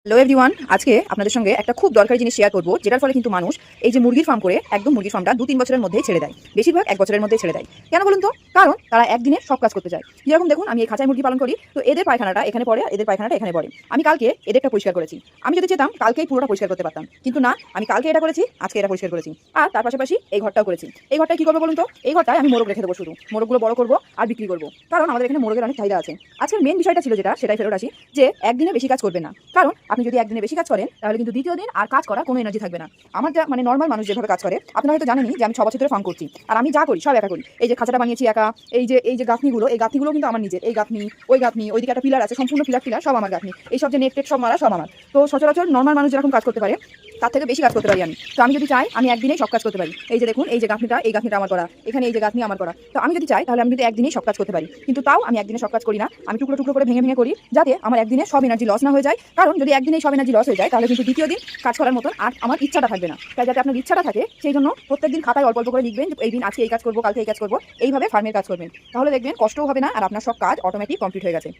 Hello everyone, আজকে আপনাদের সঙ্গে একটা খুব দরকারি জিনিস শেয়ার করব, যেটার ফলে কিন্তু মানুষ এই যে মুরগির ফার্ম করে একদম মুরগির ফার্মটা 2-3 বছরের মধ্যেই ছেড়ে দেয়। বেশিরভাগ 1 বছরের মধ্যেই ছেড়ে দেয়। কেন বলুন তো? কারণ তারা একদিনে সব কাজ করতে চায়। যেরকম দেখুন, আমি এই খাঁচায় মুরগি পালন করি, তো এদের পায়খানাটা এখানে পড়ে, এদের পায়খানাটা এখানে পড়ে। আমি কালকে এদেরটা পরিষ্কার করেছি। আমি যদি চেতাম কালকেই পুরোটা পরিষ্কার করতে পারতাম, কিন্তু না, আমি কালকে এটা করেছি, আজকে এটা পরিষ্কার করেছি। আর তার পাশাপাশি এই ঘরটাও করেছি। এই ঘরটায় কি করবো বলুন তো? এই ঘরটায় আমি মোরগ রেখে দেবো, শুধু মোরগগুলো বড় করবো আর বিক্রি করবো। কারণ আমাদের এখানে মোরগের অনেক চাহিদা আছে। আজকের মেন বিষয়টা ছিল যেটা, সেটাই ফেরত আসি, যে একদিনে বেশি কাজ করবেন না। কারণ আপনি যদি একদিনে বেশি কাজ করেন, তাহলে কিন্তু দ্বিতীয় দিন আর কাজ করার কোনো এনার্জি থাকবে না। আমার যা মানে নর্মাল মানুষ যেভাবে কাজ করে, আপনারা হয়তো জানেনই যে আমি 6 বছর ধরে ফার্ম করছি, আর আমি যা করি সব একা করি। এই যে খাঁচাটা বানিয়েছি একা, এই যে গাঁথনিগুলো, এই গাঁথনিগুলো কিন্তু আমার নিজের। এই গাঁথনি, ওই গাঁথনি, ওইদিকে একটা পিলার আছে, সম্পূর্ণ পিলার সব আমার গাঁথনি। এই সব যে নেট টেট সব মারা সব আমার। তো সচরাচর নর্মাল মানুষ যেরকম কাজ করতে পারে, তার থেকে বেশি কাজ করতে পারি আমি। তো আমি যদি চাই, আমি একদিনেই সব কাজ করতে পারি। এই যে দেখুন, এই যে গাঁথনিটা, এই গাঁথনিটা আমার করা, এখানে এই যে গাঁথনি আমার করা। তো আমি যদি চাই, তাহলে আমি কিন্তু একদিনেই সব কাজ করতে পারি। কিন্তু তাও আমি একদিনে সব কাজ করি না, আমি টুকরো টুকরো করে ভেঙে ভেঙে করি, যাতে আমার একদিনে সব এনার্জি লস না হয়ে যায়। কারণ যদি একদিনেই সব এনার্জি লস হয়ে যায়, তাহলে কিন্তু দ্বিতীয় দিন কাজ করার মতন আর আমার ইচ্ছাটা থাকবে না। তাই যাতে আপনার ইচ্ছাটা থাকে, সেই জন্য প্রত্যেকদিন খাতায় অল্প অল্প করে লিখবেন যে এই দিন আজকে এই কাজ করবো, কালকে এই কাজ করবো, এইভাবে ফার্মের কাজ করবেন। তাহলে দেখবেন কষ্টও হবে না, আর আপনার সব কাজ অটোমেটিক কমপ্লিট হয়ে গেছে।